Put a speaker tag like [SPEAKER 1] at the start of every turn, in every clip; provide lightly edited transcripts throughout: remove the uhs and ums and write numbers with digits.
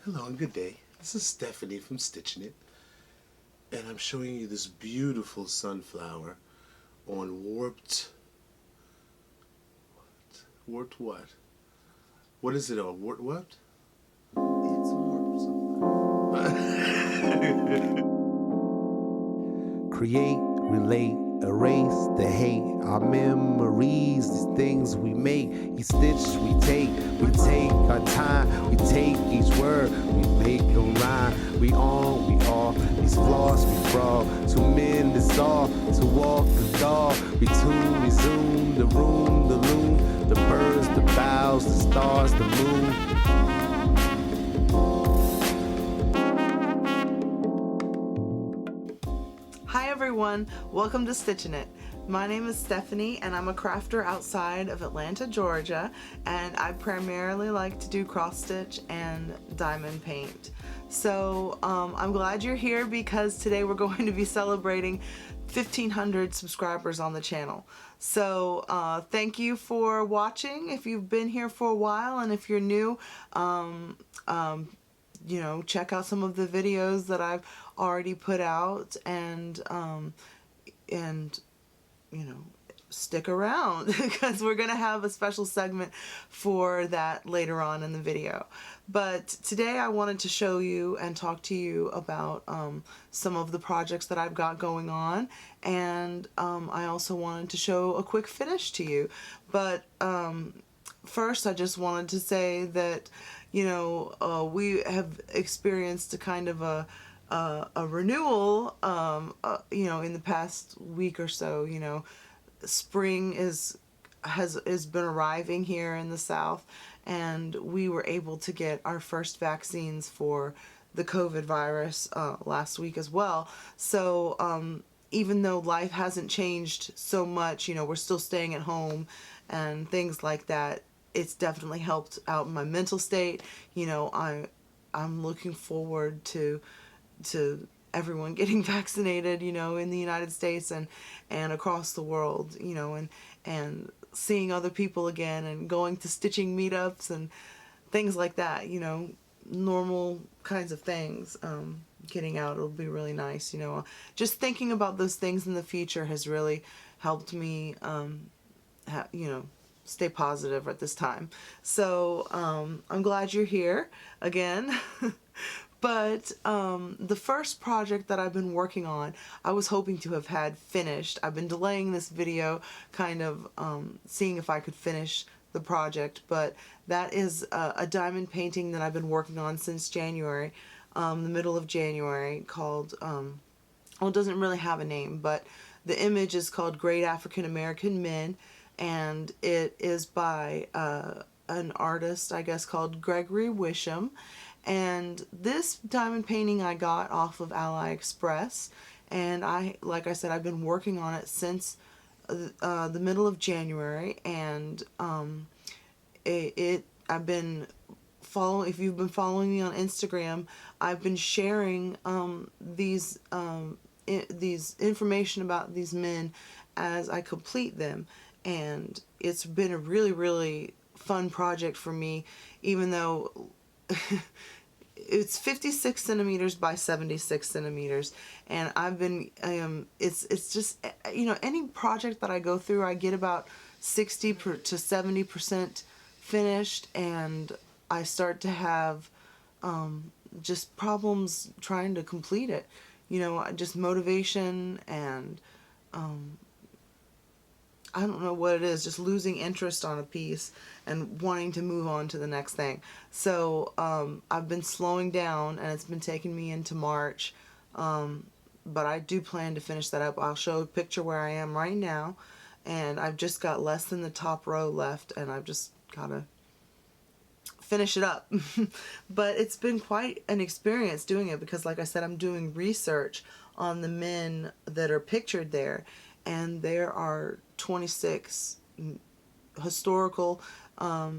[SPEAKER 1] Hello and good day. This is Stephanie from Stitching It, and I'm showing you this beautiful sunflower on warped what? What is it on? Warped what?
[SPEAKER 2] It's warped sunflower.
[SPEAKER 3] Create, relate, erase the hate. Our memories, these things we make. Each stitch we take our time. We take each word, we make them rhyme. We on, we off, these flaws we fraud. To mend this all, to walk the dog. We tune, we zoom, the room, the loom. The birds, the boughs, the stars, the moon.
[SPEAKER 2] Hi everyone, welcome to Stitching It. My name is Stephanie and I'm a crafter outside of Atlanta, Georgia, and I primarily like to do cross stitch and diamond paint. So I'm glad you're here because today we're going to be celebrating 1,500 subscribers on the channel. So thank you for watching if you've been here for a while, and if you're new, you know, check out some of the videos that I've already put out, and you know, stick around because we're gonna have a special segment for that later on in the video. But today I wanted to show you and talk to you about some of the projects that I've got going on, and I also wanted to show a quick finish to you. But first I just wanted to say that, you know, we have experienced a kind of a renewal, you know, in the past week or so. You know, spring has been arriving here in the South, and we were able to get our first vaccines for the COVID virus last week as well. So even though life hasn't changed so much, you know, we're still staying at home and things like that. It's definitely helped out my mental state. You know, I'm looking forward to everyone getting vaccinated, you know, in the United States and across the world, you know, and seeing other people again and going to stitching meetups and things like that, you know, normal kinds of things. Getting out, it'll be really nice, you know. Just thinking about those things in the future has really helped me, you know, stay positive at this time. So I'm glad you're here again. But the first project that I've been working on, I was hoping to have had finished. I've been delaying this video, kind of seeing if I could finish the project, but that is a diamond painting that I've been working on since January, the middle of January, called, well, it doesn't really have a name, but the image is called Great African American Men, and it is by an artist, I guess, called Gregory Wisham. And this diamond painting I got off of AliExpress, and like I said, I've been working on it since the middle of January, and I've been following. If you've been following me on Instagram, I've been sharing these information about these men as I complete them, and it's been a really fun project for me, even though it's 56 centimeters by 76 centimeters, and I've been it's just, you know, any project that I go through, I get about 60 to 70% finished, and I start to have just problems trying to complete it, you know, just motivation, and I don't know what it is, just losing interest on a piece and wanting to move on to the next thing. So I've been slowing down, and it's been taking me into March, but I do plan to finish that up. I'll show a picture where I am right now, and I've just got less than the top row left, and I've just gotta finish it up. But it's been quite an experience doing it because, like I said, I'm doing research on the men that are pictured there, and there are 26 historical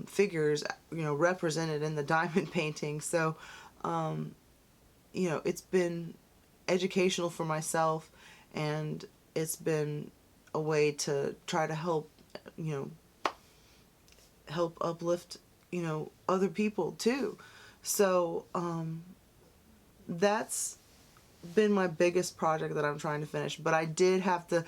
[SPEAKER 2] figures, you know, represented in the diamond painting. So you know, it's been educational for myself, and it's been a way to try to help, you know, help uplift, you know, other people too, So that's been my biggest project that I'm trying to finish, but I did have to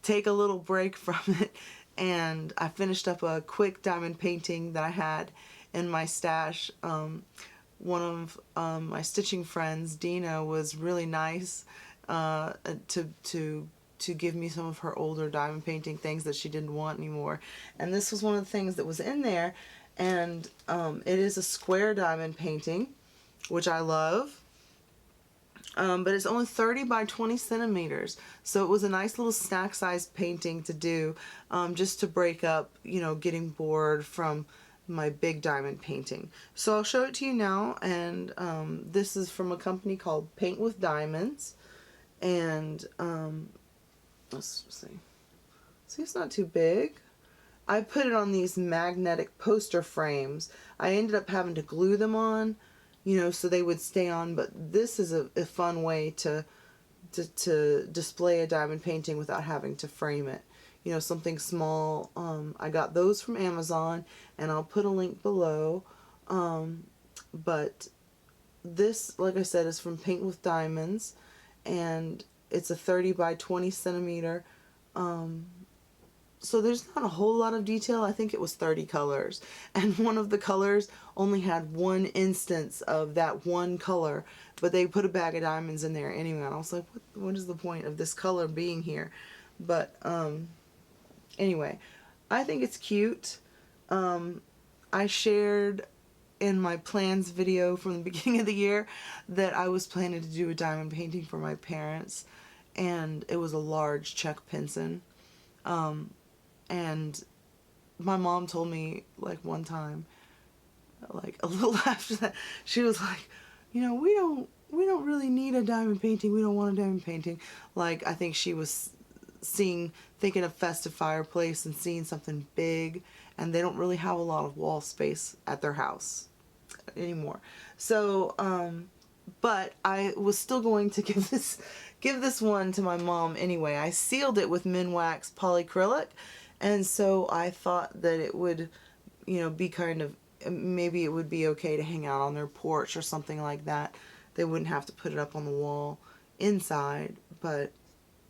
[SPEAKER 2] take a little break from it, and I finished up a quick diamond painting that I had in my stash. One of my stitching friends, Dina, was really nice to give me some of her older diamond painting things that she didn't want anymore, and this was one of the things that was in there. And it is a square diamond painting, which I love. But it's only 30 by 20 centimeters. So it was a nice little snack size painting to do, just to break up, getting bored from my big diamond painting. So I'll show it to you now. And this is from a company called Paint with Diamonds. And let's see. See, it's not too big. I put it on these magnetic poster frames. I ended up having to glue them on, so they would stay on, but this is a fun way to display a diamond painting without having to frame it. Something small. I got those from Amazon, and I'll put a link below. But this, like I said, is from Paint with Diamonds, and it's a 30 by 20 centimeter. So there's not a whole lot of detail. I think it was 30 colors. And one of the colors only had one instance of that one color, but they put a bag of diamonds in there anyway. And I was like, what is the point of this color being here? But anyway, I think it's cute. I shared in my plans video from the beginning of the year that I was planning to do a diamond painting for my parents, and it was a large Czech pinson. And my mom told me, like, one time, like a little after that, she was like, we don't really need a diamond painting. We don't want a diamond painting. Like, I think she was thinking of festive fireplace and seeing something big, and they don't really have a lot of wall space at their house anymore. So, but I was still going to give this one to my mom anyway. I sealed it with Minwax Polycrylic. And so I thought that it would, be kind of, maybe it would be okay to hang out on their porch or something like that. They wouldn't have to put it up on the wall inside, but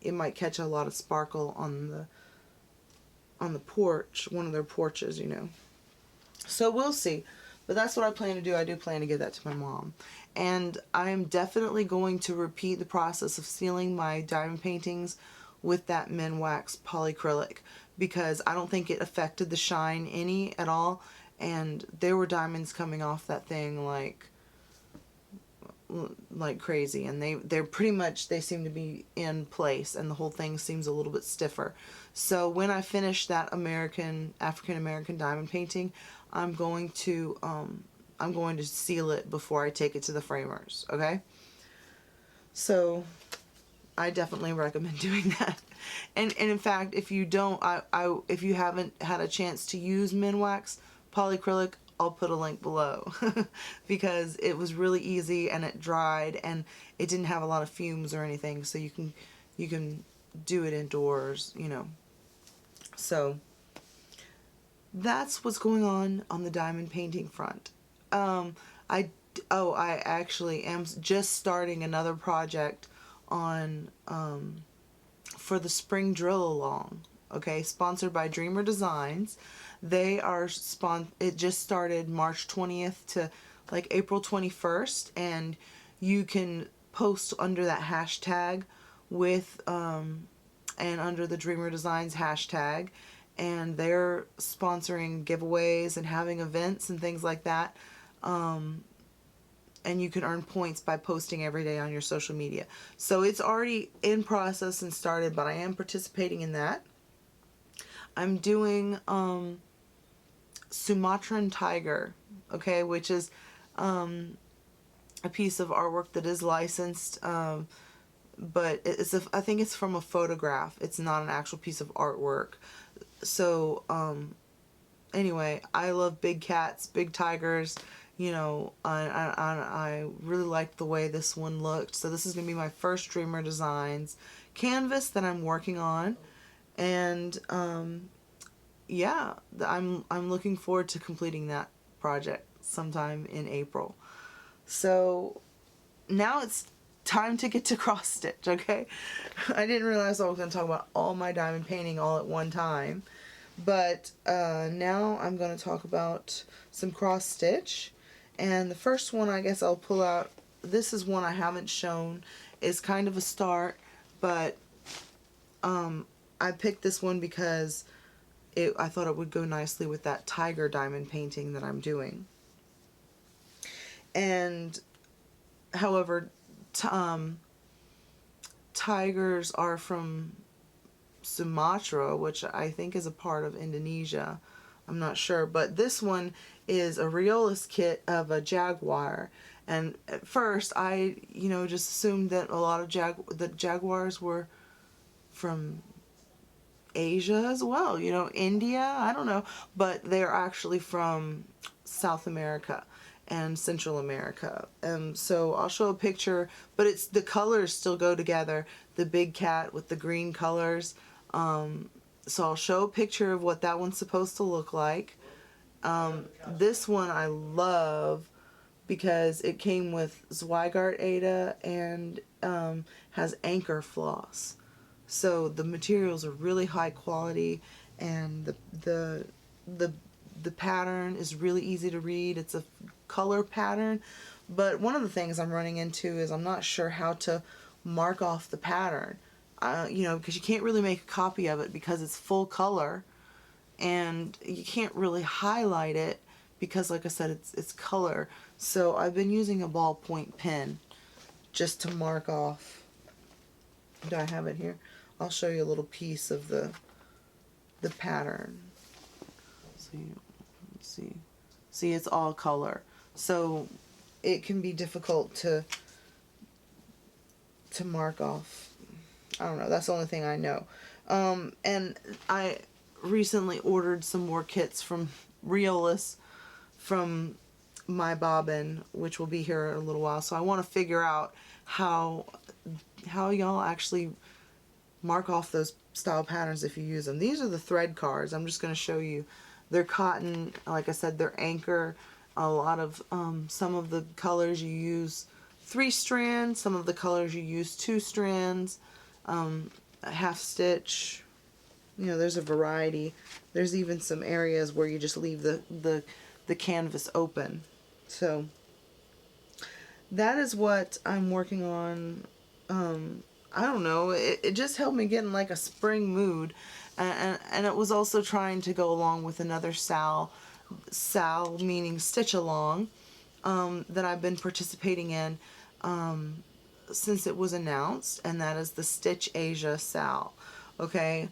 [SPEAKER 2] it might catch a lot of sparkle on the porch, one of their porches, So we'll see. But that's what I plan to do. I do plan to give that to my mom. And I am definitely going to repeat the process of sealing my diamond paintings with that Minwax Polycrylic, because I don't think it affected the shine any at all, and there were diamonds coming off that thing like crazy, and they're pretty much, they seem to be in place, and the whole thing seems a little bit stiffer. So when I finish that African American diamond painting, I'm going to seal it before I take it to the framers. Okay, so I definitely recommend doing that. And in fact, if you don't, if you haven't had a chance to use Minwax Polycrylic, I'll put a link below because it was really easy, and it dried, and it didn't have a lot of fumes or anything, so you can do it indoors, So that's what's going on the diamond painting front. I actually am just starting another project on for the spring drill along, okay, sponsored by Dreamer Designs. They are it just started March 20th to like April 21st, and you can post under that hashtag with and under the Dreamer Designs hashtag, and they're sponsoring giveaways and having events and things like that. And you can earn points by posting every day on your social media. So it's already in process and started, but I am participating in that. I'm doing Sumatran tiger, okay, which is a piece of artwork that is licensed, but I think it's from a photograph. It's not an actual piece of artwork. So anyway, I love big cats, big tigers. I really liked the way this one looked. So this is going to be my first Dreamer Designs canvas that I'm working on. And yeah, I'm looking forward to completing that project sometime in April. So now it's time to get to cross stitch, okay? I didn't realize I was going to talk about all my diamond painting all at one time. But now I'm going to talk about some cross stitch. And the first one I guess I'll pull out, this is one I haven't shown. It's kind of a start, but I picked this one because I thought it would go nicely with that tiger diamond painting that I'm doing. And however, tigers are from Sumatra, which I think is a part of Indonesia. I'm not sure, but this one is a Riolis kit of a Jaguar. And at first, I just assumed that a lot of Jaguars were from Asia as well. India. I don't know, but they're actually from South America and Central America. So I'll show a picture, but the colors still go together. The big cat with the green colors. So I'll show a picture of what that one's supposed to look like. This one I love because it came with Zweigart Ada and has anchor floss. So the materials are really high quality, and the pattern is really easy to read. It's a color pattern, but one of the things I'm running into is I'm not sure how to mark off the pattern. Because you can't really make a copy of it because it's full color, and you can't really highlight it because, like I said, it's color. So I've been using a ballpoint pen just to mark off. Do I have it here? I'll show you a little piece of the pattern. So let's see, it's all color, so it can be difficult to mark off. I don't know. That's the only thing I know. And I recently ordered some more kits from Riolis from my bobbin, which will be here in a little while. So I want to figure out how y'all actually mark off those style patterns if you use them. These are the thread cards. I'm just going to show you. They're cotton. Like I said, they're anchor. A lot of some of the colors you use 3 strands. Some of the colors you use 2 strands. A half stitch. There's a variety. There's even some areas where you just leave the canvas open. So that is what I'm working on. I don't know. It just helped me get in like a spring mood, and it was also trying to go along with another Sal meaning stitch along, that I've been participating in since it was announced, and that is the Stitch Asia Sal. Okay,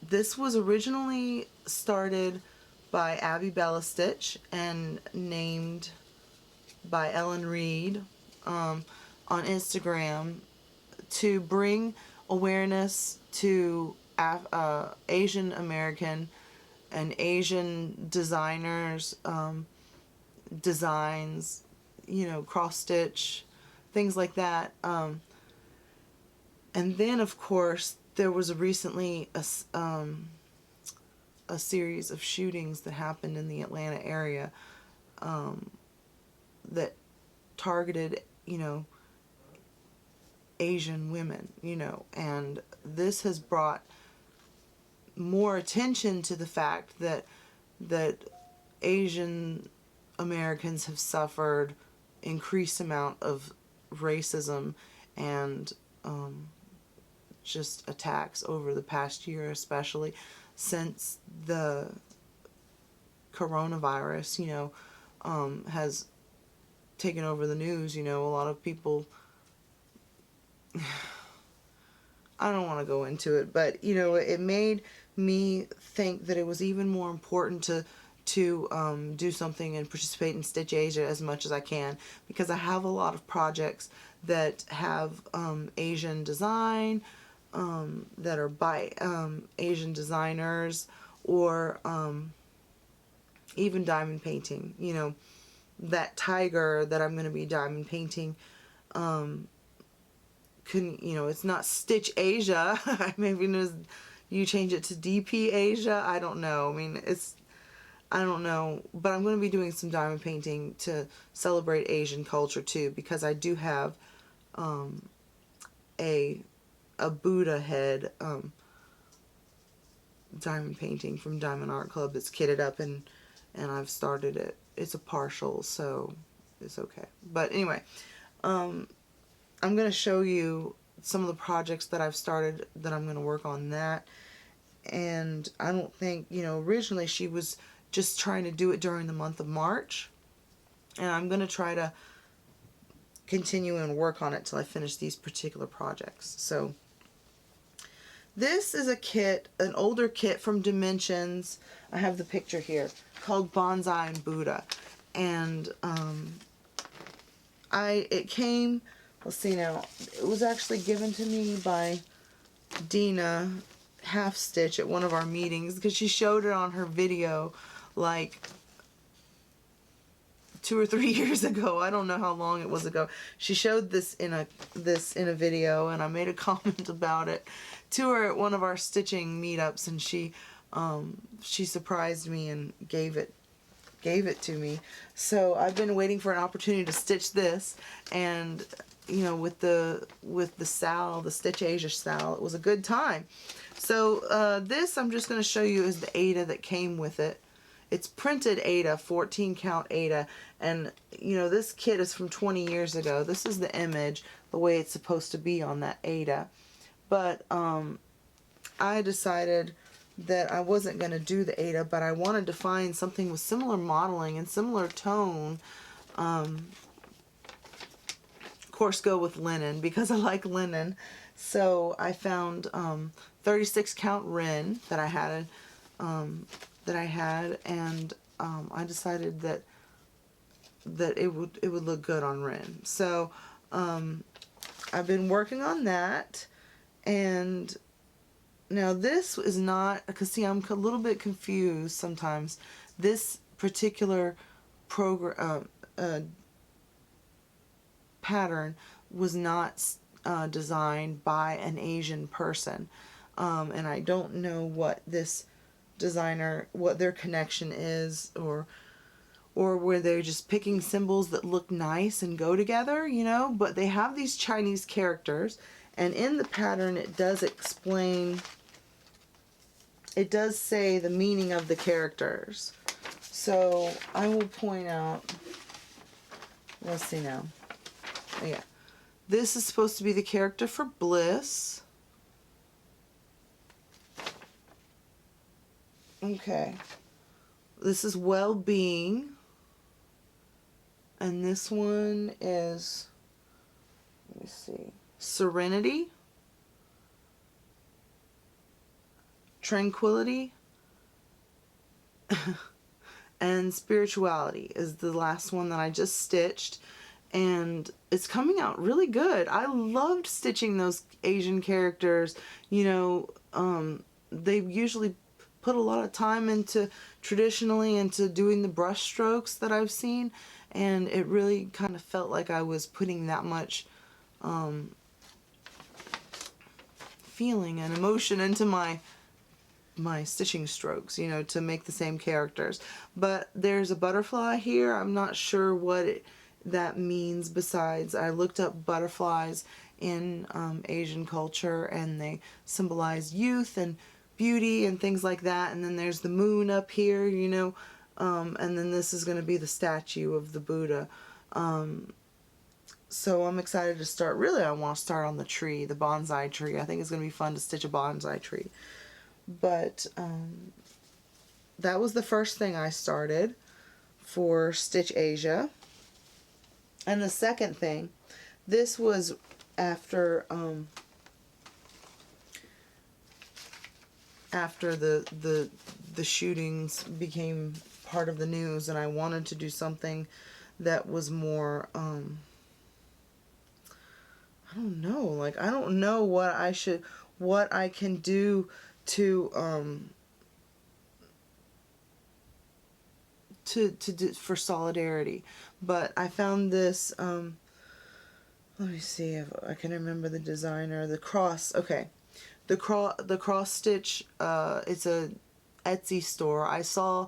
[SPEAKER 2] this was originally started by Abby Bella Stitch and named by Ellen Reed on Instagram to bring awareness to Asian American and Asian designers, designs, cross stitch, things like that. And then, of course, there was recently a series of shootings that happened in the Atlanta area that targeted, Asian women, and this has brought more attention to the fact that Asian Americans have suffered increased amount of racism and just attacks over the past year, especially since the coronavirus, has taken over the news. A lot of people, I don't want to go into it, but it made me think that it was even more important to do something and participate in Stitch Asia as much as I can, because I have a lot of projects that have Asian design, that are by Asian designers, or even diamond painting. That tiger that I'm going to be diamond painting, it's not Stitch Asia. Maybe you change it to DP Asia. I don't know. I mean, I don't know, but I'm going to be doing some diamond painting to celebrate Asian culture too, because I do have a Buddha head diamond painting from Diamond Art Club that's kitted up, and I've started it. It's a partial, so it's okay. But anyway, I'm going to show you some of the projects that I've started that I'm going to work on that. And I don't think, originally she was just trying to do it during the month of March. And I'm going to try to continue and work on it till I finish these particular projects. So this is a kit, an older kit from Dimensions. I have the picture here, called Bonsai and Buddha. And it came, let's see now, it was actually given to me by Dina Half Stitch at one of our meetings, because she showed it on her video like 2 or 3 years ago. I don't know how long it was ago. She showed this in a video, and I made a comment about it to her at one of our stitching meetups, and she surprised me and gave it to me. So I've been waiting for an opportunity to stitch this, and with the SAL, the Stitch Asia SAL, it was a good time. So this I'm just going to show you is the Aida that came with it. It's printed Aida, 14 count Aida, and this kit is from 20 years ago. This is the image, the way it's supposed to be on that Aida. But I decided that I wasn't going to do the Aida, but I wanted to find something with similar modeling and similar tone. Of course, go with linen, because I like linen. So I found 36 count Ren that I had, and I decided that it would look good on Ren. So I've been working on that, and now this is not, because see, I'm a little bit confused sometimes. This particular program pattern was not designed by an Asian person, and I don't know what this designer, what their connection is, or were they just picking symbols that look nice and go together, but they have these Chinese characters, and in the pattern it does explain, it does say the meaning of the characters. So I will point out, let's see now. Oh, yeah. This is supposed to be the character for Bliss. Okay. This is Well-Being. And this one is, let me see, Serenity. Tranquility. And Spirituality is the last one that I just stitched. And it's coming out really good. I loved stitching those Asian characters. They usually put a lot of time traditionally into doing the brush strokes that I've seen, and it really kind of felt like I was putting that much feeling and emotion into my stitching strokes, to make the same characters. But there's a butterfly here. I'm not sure what that means. Besides, I looked up butterflies in Asian culture, and they symbolize youth and beauty and things like that. And then there's the moon up here, and then this is going to be the statue of the Buddha. So I'm excited to start. Really, I want to start on the tree, the bonsai tree. I think it's going to be fun to stitch a bonsai tree. But that was the first thing I started for Stitch Asia. And the second thing, this was after the shootings became part of the news, and I wanted to do something that was more I don't know, I don't know what I can do to do for solidarity. But I found this, let me see if I can remember the designer, the cross, okay. The cross stitch, it's a Etsy store. I saw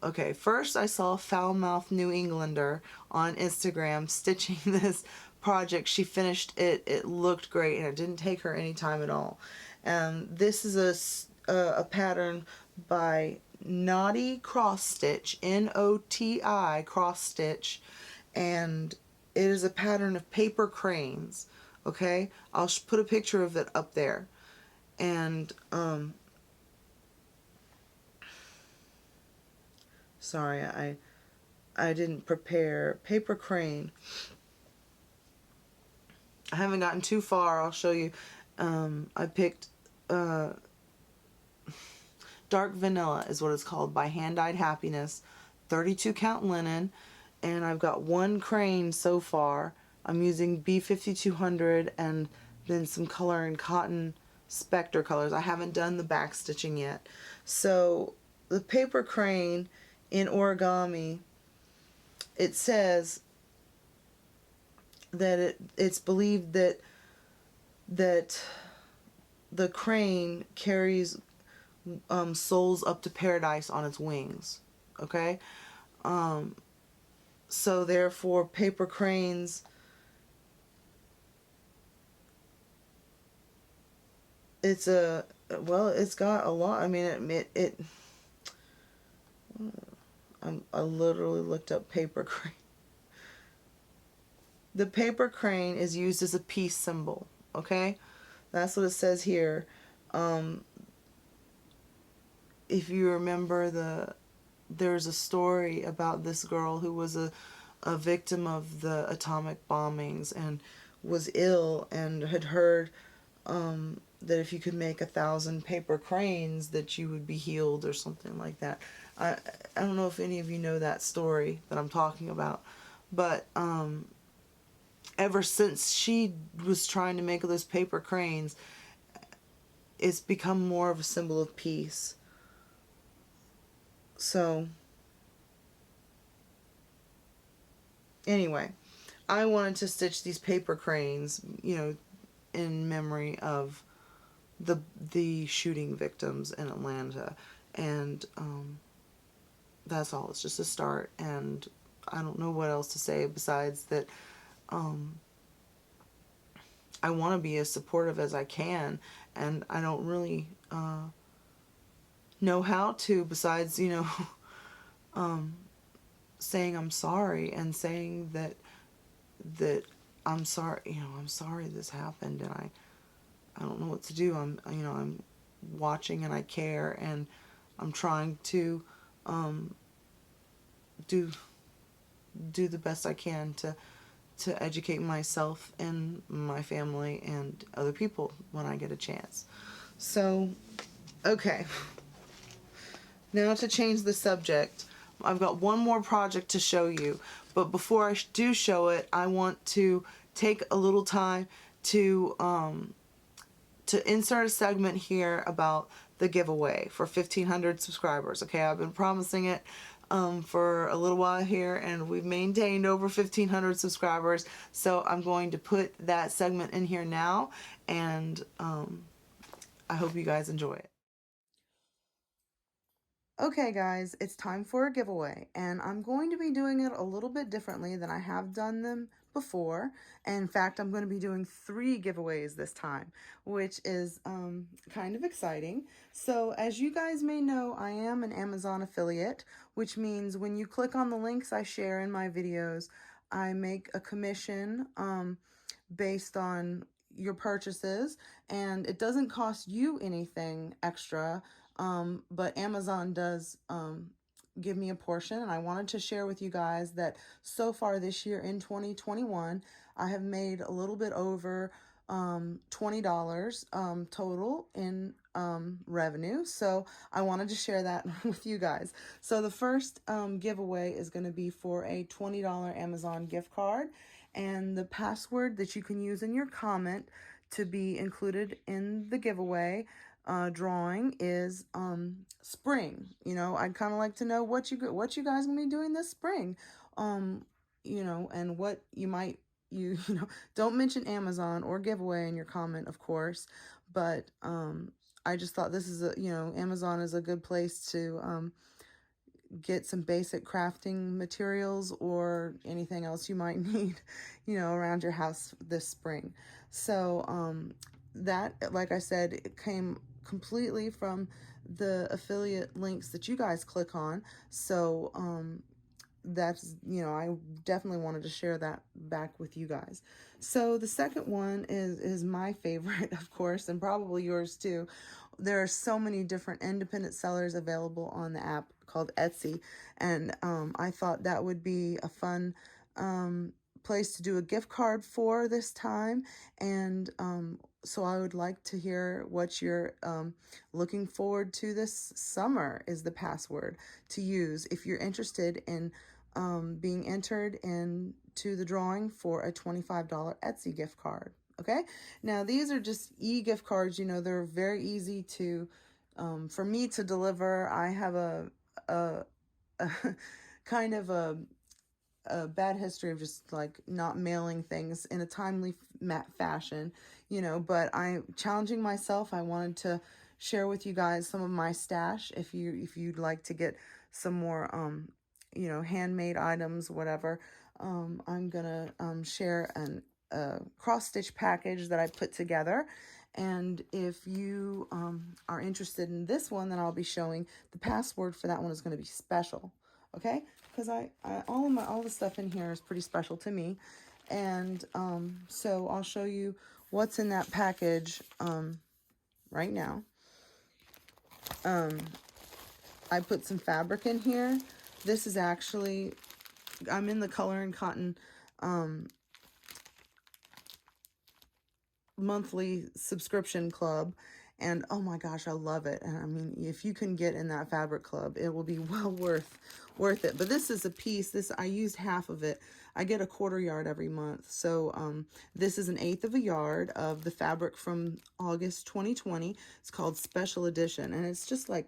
[SPEAKER 2] okay, first I saw a foul-mouthed New Englander on Instagram stitching this project. She finished it. It looked great, and it didn't take her any time at all. And this is a pattern by Noti cross stitch, Noti cross stitch, and it is a pattern of paper cranes. Okay, I'll put a picture of it up there. And sorry, I didn't prepare paper crane. I haven't gotten too far. I'll show you. I picked Dark Vanilla is what it's called, by Hand Dyed Happiness, 32 count linen, and I've got one crane so far. I'm using B5200 and then some color in cotton Spectre colors. I haven't done the back stitching yet. So the paper crane in origami, it says that it's believed that the crane carries souls up to paradise on its wings. Okay, so therefore paper cranes, it's got a lot. I mean, I literally looked up paper crane. The paper crane is used as a peace symbol. Okay, that's what it says here. If you remember, there's a story about this girl who was a victim of the atomic bombings and was ill, and had heard that if you could make 1,000 paper cranes that you would be healed or something like that. I don't know if any of you know that story that I'm talking about, but ever since she was trying to make those paper cranes, it's become more of a symbol of peace. So anyway, I wanted to stitch these paper cranes, in memory of the shooting victims in Atlanta, and that's all. It's just a start, and I don't know what else to say besides that. I want to be as supportive as I can, and I don't really know how to, besides saying I'm sorry and saying that I'm sorry. I'm sorry this happened, and I don't know what to do. I'm watching, and I care, and I'm trying to do the best I can to educate myself and my family and other people when I get a chance. So, okay. Now to change the subject, I've got one more project to show you, but before I do show it, I want to take a little time to insert a segment here about the giveaway for 1,500 subscribers. Okay, I've been promising it for a little while here, and we've maintained over 1,500 subscribers, so I'm going to put that segment in here now, and I hope you guys enjoy it. Okay guys, it's time for a giveaway, and I'm going to be doing it a little bit differently than I have done them before. And in fact, I'm going to be doing 3 giveaways this time, which is kind of exciting. So as you guys may know, I am an Amazon affiliate, which means when you click on the links I share in my videos, I make a commission based on your purchases, and it doesn't cost you anything extra. But Amazon does give me a portion, and I wanted to share with you guys that so far this year in 2021, I have made a little bit over $20 total in revenue. So I wanted to share that with you guys. So the first giveaway is going to be for a $20 Amazon gift card, and the password that you can use in your comment to be included in the giveaway drawing is spring. I'd kind of like to know what you guys gonna be doing this spring, and what you might don't mention Amazon or giveaway in your comment, of course, but I just thought this is Amazon is a good place to get some basic crafting materials or anything else you might need, around your house this spring. So that, like I said, it came completely from the affiliate links that you guys click on. So that's, I definitely wanted to share that back with you guys. So the second one is my favorite, of course, and probably yours too. There are so many different independent sellers available on the app called Etsy, and I thought that would be a fun place to do a gift card for this time. And so I would like to hear what you're looking forward to this summer is the password to use if you're interested in being entered into the drawing for a $25 Etsy gift card. Okay, now these are just e-gift cards. They're very easy to for me to deliver. I have a kind of a bad history of just like not mailing things in a timely fashion, but I'm challenging myself. I wanted to share with you guys some of my stash if you'd like to get some more handmade items, whatever. I'm gonna share a cross-stitch package that I put together, and if you are interested in this one, then I'll be showing the password for that one is going to be special. Okay, because I all the stuff in here is pretty special to me, and so I'll show you what's in that package right now. I put some fabric in here. This is actually, I'm in the Color and Cotton monthly subscription club, and oh my gosh, I love it. And I mean, if you can get in that fabric club, it will be well worth it. But this is a piece, I used half of it. I get a 1/4 yard every month. So this is 1/8 of a yard of the fabric from August 2020. It's called Special Edition, and it's just like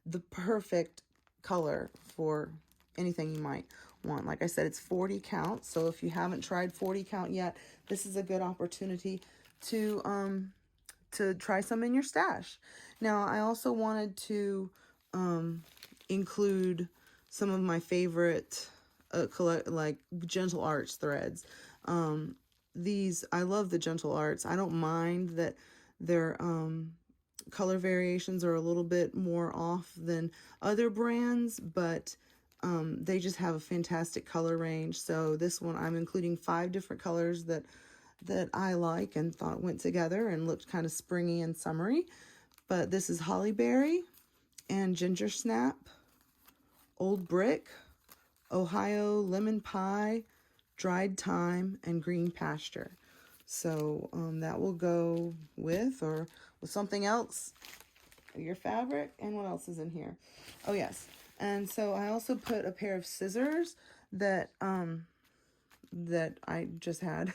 [SPEAKER 2] the perfect color for anything you might want. Like I said, it's 40 count. So if you haven't tried 40 count yet, this is a good opportunity to try some in your stash. Now, I also wanted to include some of my favorite like Gentle Arts threads. These, I love the Gentle Arts. I don't mind that their color variations are a little bit more off than other brands, but they just have a fantastic color range. So this one, I'm including 5 different colors that I like and thought went together and looked kind of springy and summery. But this is Hollyberry and Ginger Snap, Old Brick, Ohio Lemon Pie, Dried Thyme, and Green Pasture. So that will go with something else, your fabric. And what else is in here? Oh yes, and so I also put a pair of scissors that I just had.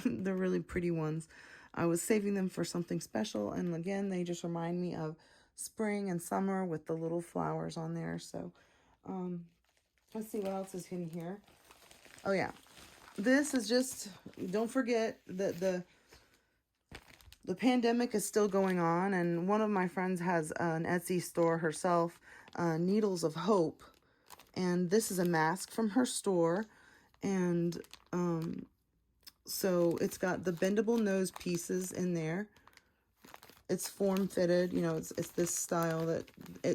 [SPEAKER 2] They're really pretty ones. I was saving them for something special, and again, they just remind me of spring and summer with the little flowers on there. So let's see what else is in here. Oh yeah, this is just, don't forget that the pandemic is still going on, and one of my friends has an Etsy store herself, Needles of Hope, and this is a mask from her store. And so it's got the bendable nose pieces in there. It's form fitted, it's this style that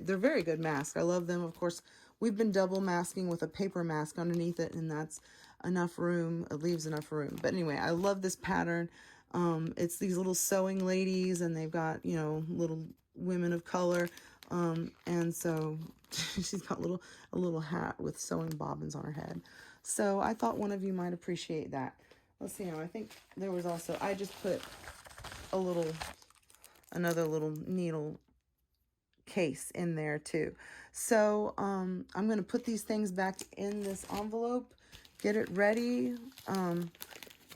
[SPEAKER 2] they're very good masks. I love them. Of course, we've been double masking with a paper mask underneath it, and that's enough room. It leaves enough room. But anyway, I love this pattern. It's these little sewing ladies, and they've got, little women of color. And so she's got a little hat with sewing bobbins on her head. So I thought one of you might appreciate that. Let's see now. I think there was also, I just put another little needle case in there too. So I'm going to put these things back in this envelope, get it ready.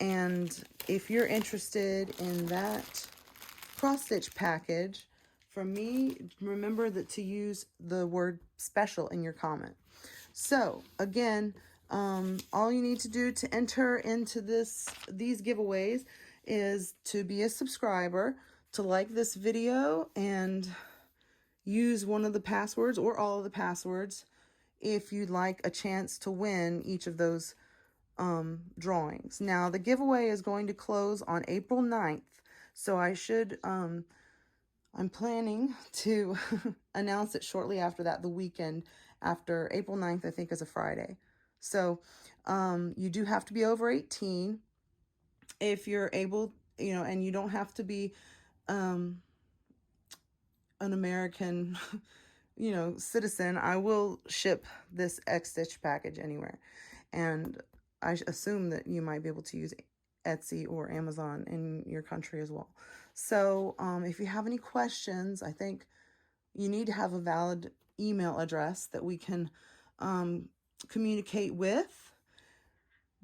[SPEAKER 2] And if you're interested in that cross-stitch package from me, remember that to use the word special in your comment. So again, all you need to do to enter into these giveaways is to be a subscriber, to like this video, and use one of the passwords or all of the passwords if you'd like a chance to win each of those drawings. Now, the giveaway is going to close on April 9th, so I should, I'm planning to announce it shortly after that, the weekend after April 9th, I think, is a Friday. So, you do have to be over 18 if you're able, you know, and you don't have to be an American, you know, citizen. I will ship this X-Stitch package anywhere. And I assume that you might be able to use Etsy or Amazon in your country as well. So if you have any questions, I think you need to have a valid email address that we can communicate with.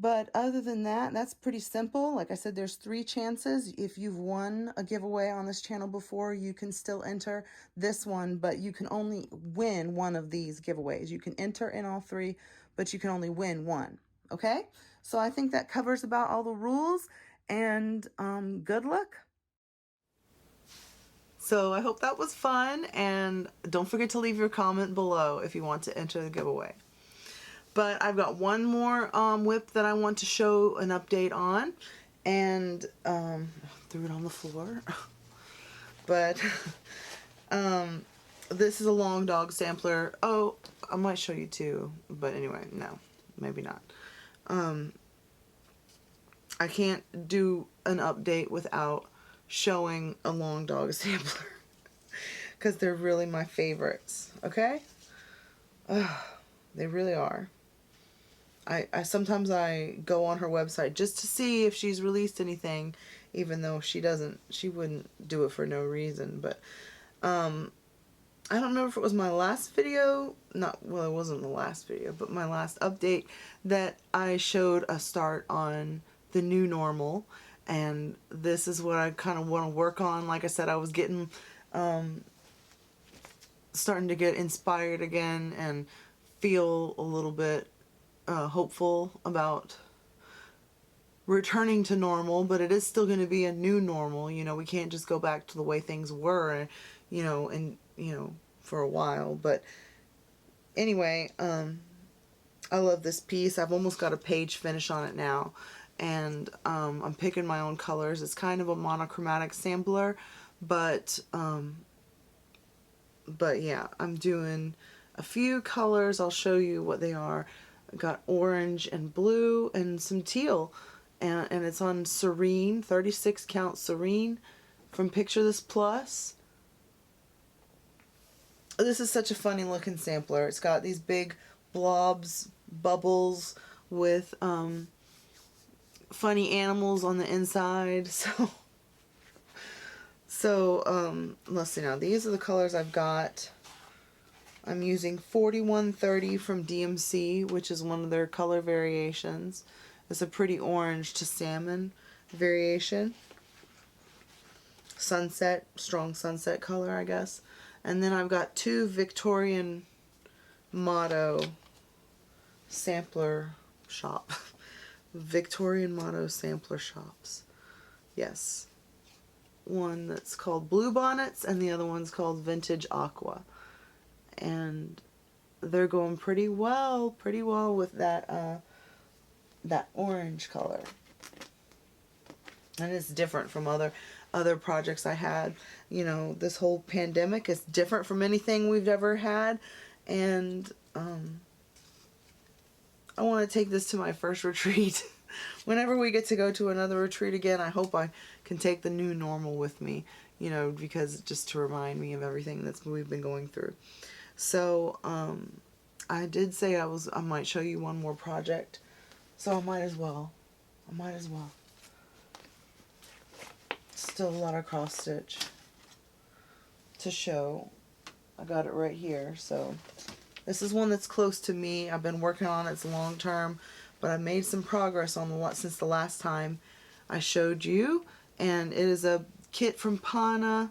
[SPEAKER 2] But other than that, that's pretty simple. Like I said, there's 3 chances. If you've won a giveaway on this channel before, you can still enter this one, but you can only win one of these giveaways. You can enter in all 3, but you can only win one. Okay? So I think that covers about all the rules, and good luck. So I hope that was fun, and don't forget to leave your comment below if you want to enter the giveaway. But I've got one more whip that I want to show an update on, and threw it on the floor. But this is a long dog sampler. Oh, I might show you too, but anyway, no, maybe not. I can't do an update without showing a long dog sampler because they're really my favorites. Okay, they really are. I sometimes I go on her website just to see if she's released anything, even though she wouldn't do it for no reason. But I don't remember if it was my last video, well, it wasn't the last video, but my last update that I showed a start on the new normal, and this is what I kind of want to work on. Like I said, I was getting starting to get inspired again and feel a little bit hopeful about returning to normal, but it is still going to be a new normal. You know, we can't just go back to the way things were, you know, and, you know, for a while. But anyway, I love this piece. I've almost got a page finish on it now, and I'm picking my own colors. It's kind of a monochromatic sampler, but yeah, I'm doing a few colors. I'll show you what they are. I got orange and blue and some teal, and it's on Serene, 36 count Serene from Picture This Plus. This is such a funny looking sampler. It's got these big blobs, bubbles with funny animals on the inside. So let's see now. These are the colors I've got. I'm using 4130 from DMC, which is one of their color variations. It's a pretty orange to salmon variation. Sunset, strong sunset color, I guess. And then I've got 2 Victorian Motto sampler shop. Victorian Motto sampler shops. Yes. One that's called Blue Bonnets and the other one's called Vintage Aqua. And they're going pretty well with that that orange color. And it's different from other projects I had. You know, this whole pandemic is different from anything we've ever had, and I want to take this to my first retreat. Whenever we get to go to another retreat again, I hope I can take the new normal with me, you know, because just to remind me of everything we've been going through. So, I did say I might show you one more project, so I might as well. Still a lot of cross stitch to show. I got it right here. So this is one that's close to me. I've been working on it. It's long term, but I made some progress on since the last time I showed you. And it is a kit from Panna.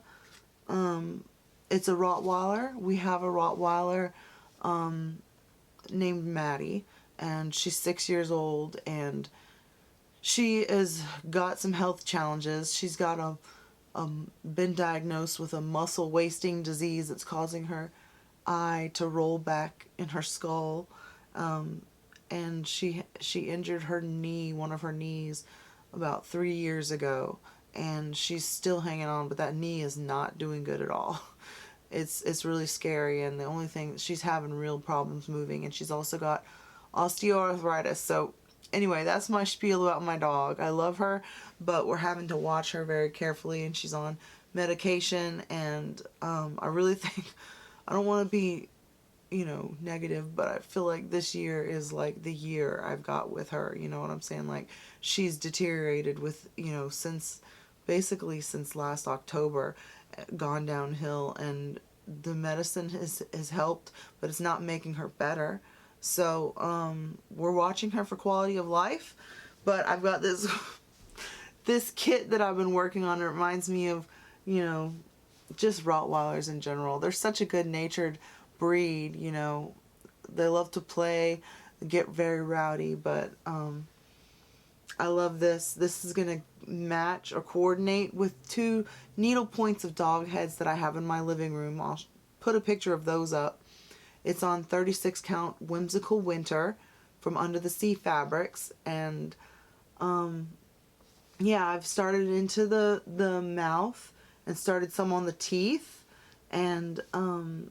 [SPEAKER 2] It's a Rottweiler. We have a Rottweiler named Maddie, and she's 6 years old, and she has got some health challenges. She's got been diagnosed with a muscle wasting disease that's causing her eye to roll back in her skull, and she injured her knee, one of her knees, about 3 years ago, and she's still hanging on, but that knee is not doing good at all. It's really scary, and the only thing, she's having real problems moving, and she's also got osteoarthritis. So anyway, that's my spiel about my dog. I love her, but we're having to watch her very carefully, and she's on medication, and I really think, I don't want to be, you know, negative, but I feel like this year is like the year I've got with her, you know what I'm saying? Like, she's deteriorated with, you know, basically since last October, gone downhill, and the medicine has helped, but it's not making her better. So we're watching her for quality of life, but I've got this this kit that I've been working on. It reminds me of, you know, just Rottweilers in general. They're such a good-natured breed, you know. They love to play, get very rowdy, but I love this. This is going to match or coordinate with 2 needle points of dog heads that I have in my living room. I'll put a picture of those up. It's on 36 count Whimsical Winter from Under the Sea Fabrics, and yeah, I've started into the mouth and started some on the teeth, and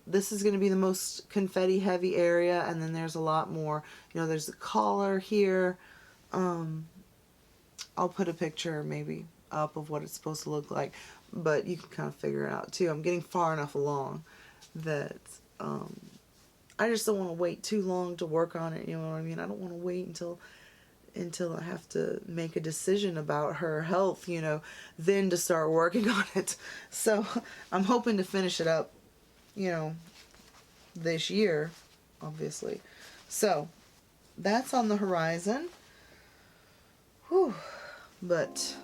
[SPEAKER 2] this is going to be the most confetti heavy area, and then there's a lot more. You know, there's the collar here. I'll put a picture maybe up of what it's supposed to look like, but you can kind of figure it out too. I'm getting far enough along that I just don't want to wait too long to work on it, you know what I mean? I don't want to wait until I have to make a decision about her health, you know, then to start working on it. So I'm hoping to finish it up, you know, this year, obviously. So that's on the horizon. Whew. But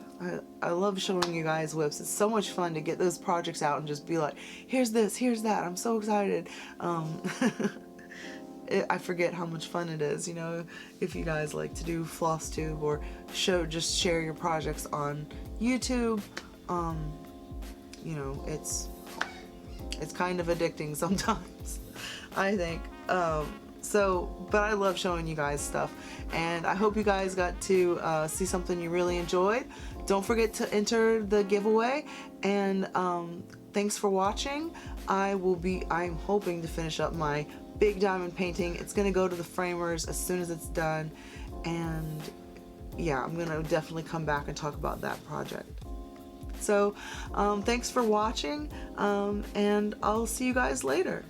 [SPEAKER 2] I love showing you guys whips. It's so much fun to get those projects out and just be like, here's this, here's that. I'm so excited. I forget how much fun it is, you know, if you guys like to do flosstube or just share your projects on YouTube. You know, it's kind of addicting sometimes, I think. But I love showing you guys stuff, and I hope you guys got to see something you really enjoyed. Don't forget to enter the giveaway, and thanks for watching. I'm hoping to finish up my big diamond painting. It's gonna go to the framers as soon as it's done, and yeah, I'm gonna definitely come back and talk about that project. So thanks for watching, and I'll see you guys later.